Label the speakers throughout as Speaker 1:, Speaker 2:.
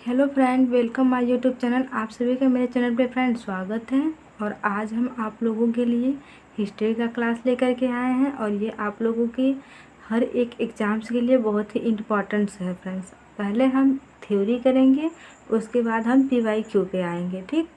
Speaker 1: Hello friend, welcome my YouTube channel. आप सभी का मेरे चैनल पे फ्रेंड स्वागत है। और आज हम आप लोगों के लिए हिस्ट्री का क्लास लेकर के आए हैं और ये आप लोगों की हर एक एग्ज़ाम्स के लिए बहुत ही इम्पोर्टेंट्स है फ्रेंड्स। पहले हम थ्योरी करेंगे, उसके बाद हम PYQ पे आएंगे। ठीक,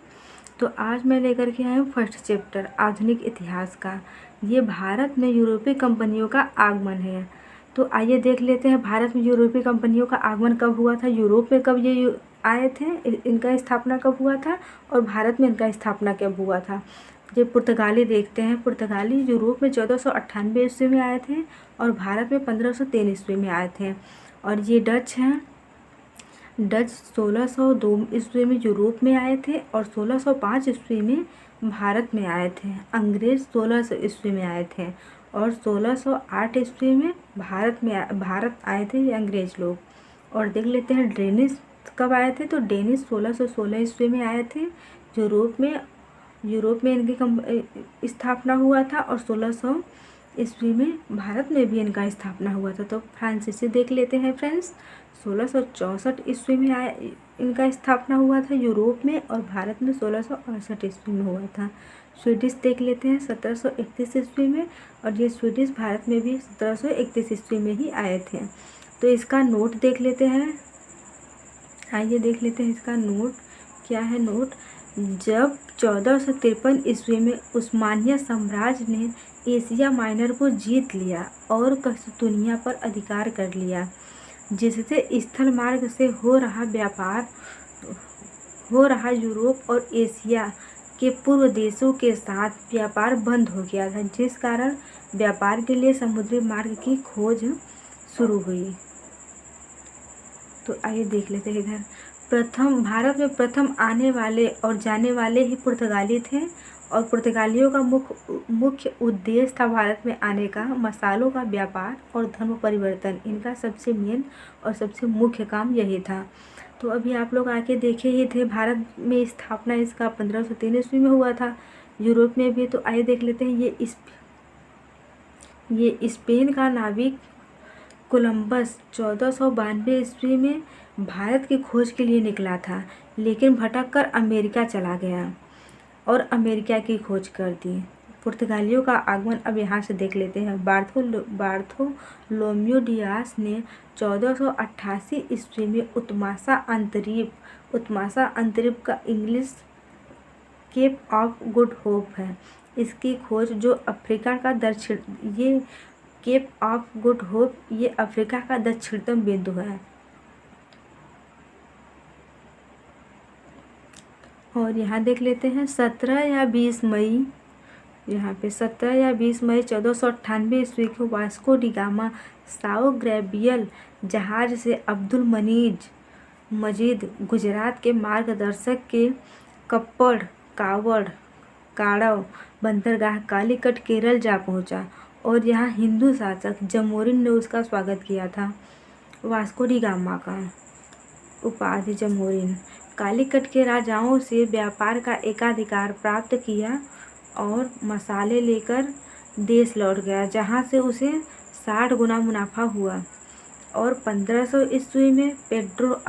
Speaker 1: तो आज मैं लेकर के आया हूँ फर्स्ट चैप्टर आधुनिक इतिहास का। ये भारत में यूरोपीय कंपनियों का आगमन है। तो आइए देख लेते हैं भारत में यूरोपीय कंपनियों का आगमन कब हुआ था, यूरोप में कब ये आए थे, इनका स्थापना कब हुआ था और भारत में इनका स्थापना कब हुआ था। ये पुर्तगाली देखते हैं। पुर्तगाली यूरोप में 1498 ईस्वी में आए थे और भारत में 1503 ईस्वी में आए थे। और ये डच हैं। डच 1602 ईस्वी में यूरोप में आए थे और 1605 ईस्वी में भारत में आए थे। अंग्रेज़ 1600 ईस्वी में आए थे और 1608 ईस्वी में भारत आए थे ये अंग्रेज़ लोग। और देख लेते हैं डेनिस कब आए थे। तो डेनिस 1616 ईस्वी में आए थे। यूरोप में इनकी स्थापना हुआ था और 1600 ईस्वी में भारत में भी इनका स्थापना हुआ था। तो फ्रांसीसी देख लेते हैं फ्रेंड्स। 1664 ईस्वी में इनका स्थापना हुआ था यूरोप में और भारत में 1668 ईस्वी में हुआ था। स्वीडिश देख लेते हैं 1731 ईस्वी में और ये स्वीडिश भारत में भी 1731 ईस्वी में ही आए थे। तो इसका नोट देख लेते हैं। आइए देख लेते हैं इसका नोट क्या है। नोट, जब 1453 ईस्वी में उस्मानिया साम्राज्य ने एशिया माइनर को जीत लिया और कस्तूनिया पर अधिकार कर लिया, जिससे स्थल मार्ग से हो रहा यूरोप और एशिया के पूर्व देशों के साथ व्यापार बंद हो गया था, जिस कारण व्यापार के लिए समुद्री मार्ग की खोज शुरू हुई। तो आइए देख लेते हैं इधर। भारत में प्रथम आने वाले और जाने वाले ही पुर्तगाली थे और पुर्तगालियों का मुख्य उद्देश्य था भारत में आने का मसालों का व्यापार और धर्म परिवर्तन। इनका सबसे मेन और सबसे मुख्य काम यही था। तो अभी आप लोग आके देखे ही थे, भारत में स्थापना इसका 1503 ईस्वी में हुआ था, यूरोप में भी। तो आइए देख लेते हैं। ये स्पेन का नाविक कोलंबस 1492 ईस्वी में भारत की खोज के लिए निकला था, लेकिन भटक कर अमेरिका चला गया और अमेरिका की खोज कर दी। पुर्तगालियों का आगमन अब यहाँ से देख लेते हैं। बार्थोलोम्यू डियास ने 1488 ईस्वी में उत्मासा अंतरीप का English cape of good hope है, इसकी खोज जो अफ्रीका का ये केप ऑफ गुड होप ये अफ्रीका का दक्षिणतम बिंदु है। और यहाँ देख लेते हैं 17 या 20 मई, यहाँ पे 17 या 20 मई 1498 ईस्वी को Vasco D gamma Sao Gabriel जहाज से अब्दुल मजीद गुजरात के मार्गदर्शक के काड़व बंदरगाह कालीकट केरल जा पहुँचा और यहाँ हिंदू शासक जमोरिन ने उसका स्वागत किया था। वास्को डी गामा का उपाधि जमोरिन कालीकट के राजाओं से व्यापार का एकाधिकार प्राप्त किया और मसाले लेकर देश लौट गया, जहाँ से उसे 60 गुना मुनाफा हुआ। और 1500 ईस्वी में पेड्रो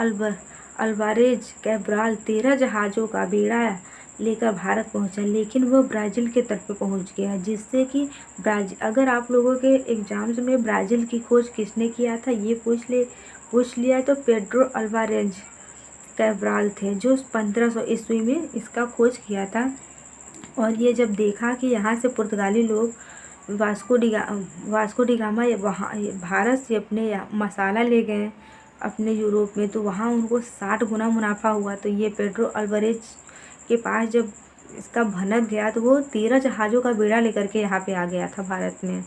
Speaker 1: अल्वारेज कैब्राल 13 जहाज़ों का बेड़ा लेकर भारत पहुंचा, लेकिन वह ब्राज़ील के तट पर पहुंच गया, जिससे कि अगर आप लोगों के एग्ज़ाम्स में ब्राज़ील की खोज किसने किया था ये पूछ लिया तो पेड्रो अल्वारेज कैब्राल थे, जो 1500 ईस्वी में इसका खोज किया था। और ये जब देखा कि यहाँ से पुर्तगाली लोग वास्को डी गामा वहाँ भारत से अपने मसाला ले गए अपने यूरोप में, तो वहाँ उनको 60 गुना मुनाफा हुआ। तो ये पेड्रो अल्वारेज के पास जब इसका भनक गया तो वो 13 जहाज़ों का बेड़ा लेकर के यहाँ पे आ गया था भारत में।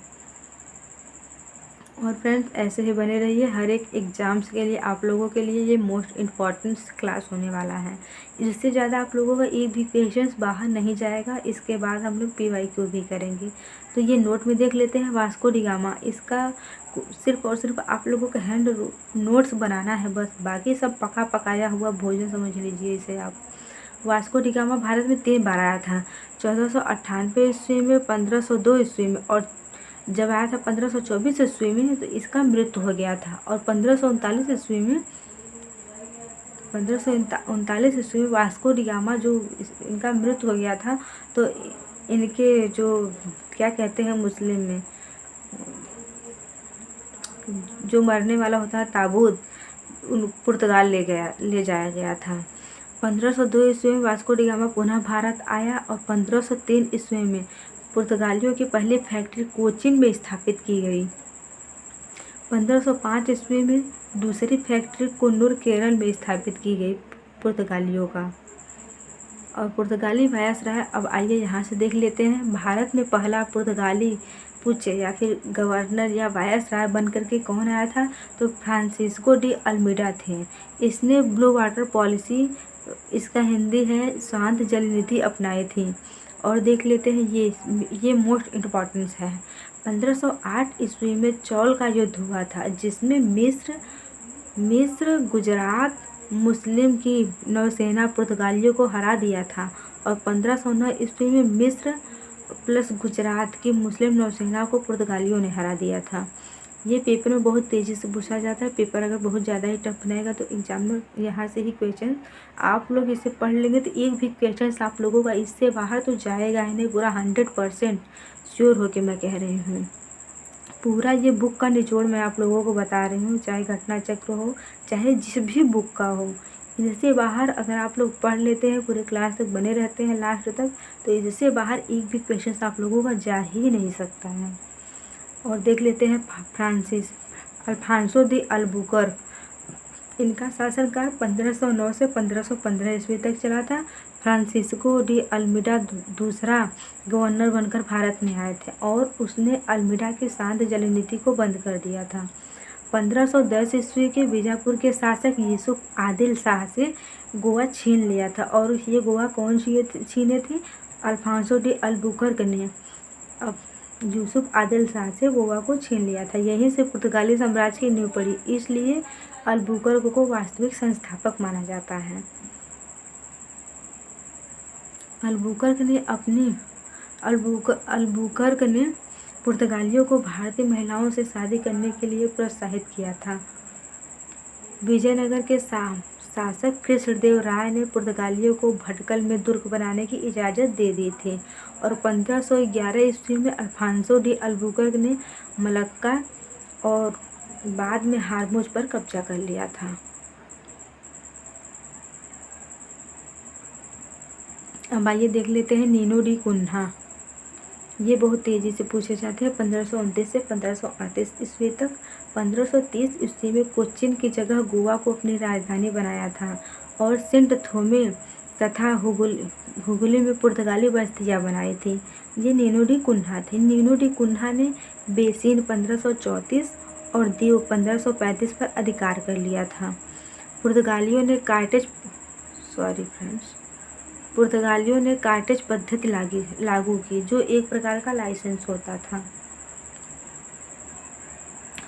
Speaker 1: और फ्रेंड्स ऐसे ही बने रहिए, हर एक एग्ज़ाम्स के लिए आप लोगों के लिए ये मोस्ट इम्पॉर्टेंट क्लास होने वाला है। इससे ज़्यादा आप लोगों का एक भी क्वेश्चंस बाहर नहीं जाएगा। इसके बाद हम लोग PYQ भी करेंगे। तो ये नोट में देख लेते हैं वास्को डी गामा। इसका सिर्फ और सिर्फ आप लोगों का हैंड नोट्स बनाना है बस, बाकी सब पका पकाया हुआ भोजन समझ लीजिए इसे आप। वास्को डी गामा भारत में 3 बार आया था, 1498 ईस्वी में, 1502 ईस्वी में और जब आया था 1524 ईस्वी में तो इसका मृत्यु हो गया था। और 1539 ईस्वी में 1539 ईस्वी में वास्को डी गामा जो इनका मृत्यु हो गया था, तो इनके जो क्या कहते हैं मुस्लिम में जो मरने वाला होता है ताबूत, उन पुर्तगाल ले जाया गया था। 1502 ईस्वी में वास्को डी गामा पुनः भारत आया और 1503 ईस्वी में पुर्तगालियों की पहली फैक्ट्री कोचीन में स्थापित की गई। 1505 ईस्वी में दूसरी फैक्ट्री कुन्नूर केरल में स्थापित की गई पुर्तगालियों का। और पुर्तगाली वायसराय, अब आइए यहाँ से देख लेते हैं भारत में पहला पुर्तगाली पूछे या फिर गवर्नर या वायसराय बन करके कौन आया था, तो फ्रांसिस्को डी अल्मीडा थे। इसने ब्लू वाटर पॉलिसी, इसका हिंदी है शांत जल नीति, अपनाई थी। और देख लेते हैं ये मोस्ट इम्पॉर्टेंस है। 1508 ईस्वी में चौल का युद्ध हुआ था, जिसमें मिस्र गुजरात मुस्लिम की नौसेना पुर्तगालियों को हरा दिया था। और 1509 ईस्वी में मिस्र प्लस गुजरात की मुस्लिम नौसेना को पुर्तगालियों ने हरा दिया था। ये पेपर में बहुत तेज़ी से पूछा जाता है। पेपर अगर बहुत ज़्यादा ही टफ बनाएगा तो एग्जाम में यहाँ से ही क्वेश्चन आप लोग इसे पढ़ लेंगे तो एक भी क्वेश्चन आप लोगों का इससे बाहर तो जाएगा ही नहीं, पूरा 100% श्योर होके मैं कह रही हूँ। पूरा ये बुक का निचोड़ मैं आप लोगों को बता रही हूँ, चाहे घटना चक्र हो, चाहे जिस भी बुक का हो। इससे बाहर अगर आप लोग पढ़ लेते हैं, पूरे क्लास तक बने रहते हैं लास्ट तक, तो इससे बाहर एक भी क्वेश्चन आप लोगों का जा ही नहीं सकता है। और देख लेते हैं अल्फांसो दी अल्बुकर्क, इनका शासनकाल 1509 से 1515 ईस्वी तक चला था। फ्रांसिस्को डी अल्मीडा दूसरा गवर्नर बनकर भारत में आए थे और उसने अल्मीडा की शांत जल नीति को बंद कर दिया था। 1510 ईस्वी के बीजापुर के शासक यूसुफ आदिल शाह से गोवा छीन लिया था। और ये गोवा कौन छीने थी? अल्फांसो डी अल्बुकर्क ने अब यूसुफ आदिल शाह से गोवा को छीन लिया था। यहीं से पुर्तगाली साम्राज्य की नींव पड़ी, इसलिए अल्बुकर्क को वास्तविक संस्थापक माना जाता है। अल्बुकर्क ने पुर्तगालियों को भारतीय महिलाओं से शादी करने के लिए प्रोत्साहित किया था। विजयनगर के शासक कृष्णदेव राय ने पुर्तगालियों को भटकल में दुर्ग बनाने की इजाज़त दे दी थी। और 1511 ईस्वी में अल्फांसो डी अल्बुकर्क ने मलक्का और बाद में हारमुज पर कब्जा कर लिया था। अब आइए देख लेते हैं नीनो डी कुन्हा। ये बहुत तेज़ी से पूछे जाते हैं। 1529 से 1538 ईस्वी तक। 1530 ईस्वी में कोच्चिन की जगह गोवा को अपनी राजधानी बनाया था और सेंट थोमे तथा हुगली में पुर्तगाली बस्तियाँ बनाई थी। ये नीनो डी कुन्हा थे। नीनो डी कुन्हा ने बेसिन 1534 और दीव 1535 पर अधिकार कर लिया था। पुर्तगालियों ने कार्टेज पद्धति लागू की, जो एक प्रकार का लाइसेंस होता था।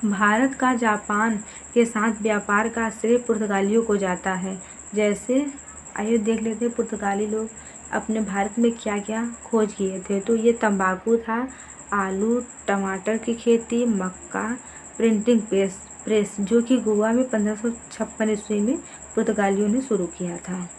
Speaker 1: भारत का जापान के साथ व्यापार का श्रेय पुर्तगालियों को जाता है। जैसे आइए देख लेते हैं पुर्तगाली लोग अपने भारत में क्या क्या खोज किए थे। तो ये तंबाकू था, आलू टमाटर की खेती, मक्का, प्रिंटिंग प्रेस जो कि गोवा में 1556 ईस्वी में पुर्तगालियों ने शुरू किया था।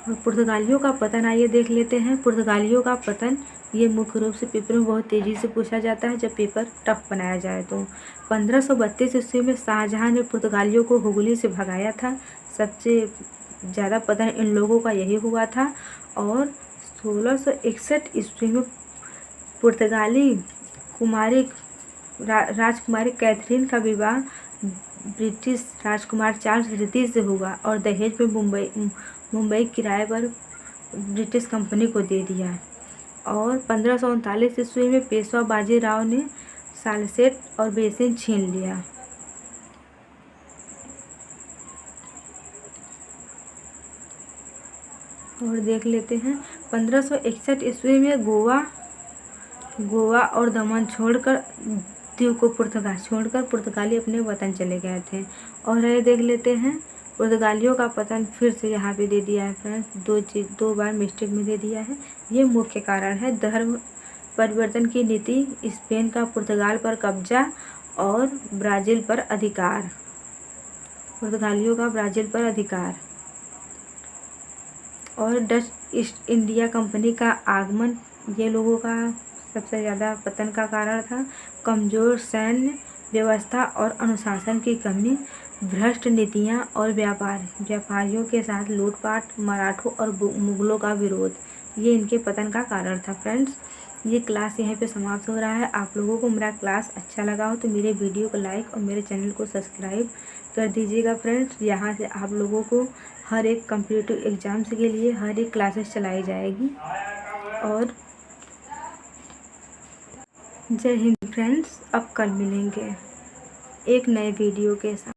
Speaker 1: और पुर्तगालियों का पतन आइए देख लेते हैं। पुर्तगालियों का पतन ये मुख्य रूप से पेपर में बहुत तेज़ी से पूछा जाता है जब पेपर टफ बनाया जाए तो। 1532 ईस्वी में शाहजहां ने पुर्तगालियों को हुगली से भगाया था। सबसे ज़्यादा पतन इन लोगों का यही हुआ था। और 1661 ईस्वी में पुर्तगाली राजकुमारी कैथरीन का विवाह ब्रिटिश राजकुमार चार्ल्स द्वितीय से हुआ और दहेज में मुंबई किराए पर ब्रिटिश कंपनी को दे दिया। और 1539 ईस्वी में पेशवा बाजीराव ने सालसेट और बेसिन छीन लिया। और देख लेते हैं 1561 ईस्वी में गोवा और दमन छोड़कर दीव को पुर्तगाली अपने वतन चले गए थे। और ये देख लेते हैं पुर्तगालियों का पतन फिर से यहाँ पे दे दिया है फ्रेंड्स, दो बार मिस्टेक में दे दिया है। ये मुख्य कारण है धर्म परिवर्तन की नीति, स्पेन का पुर्तगाल पर कब्जा और ब्राज़ील पर अधिकार। पुर्तगालियों का ब्राज़ील पर अधिकार और डच ईस्ट इंडिया कंपनी का आगमन ये लोगों का सबसे ज़्यादा पतन का कारण था। कमज़ोर सैन्य व्यवस्था और अनुशासन की कमी, भ्रष्ट नीतियाँ और व्यापारियों के साथ लूटपाट, मराठों और मुगलों का विरोध, ये इनके पतन का कारण था। फ्रेंड्स, ये क्लास यहीं पे समाप्त हो रहा है। आप लोगों को मेरा क्लास अच्छा लगा हो तो मेरे वीडियो को लाइक और मेरे चैनल को सब्सक्राइब कर दीजिएगा। फ्रेंड्स, यहाँ से आप लोगों को हर एक कॉम्पिटिटिव एग्ज़ाम्स के लिए हर एक क्लासेस चलाई जाएगी। और जय हिंद फ्रेंड्स, अब कल मिलेंगे एक नए वीडियो के साथ।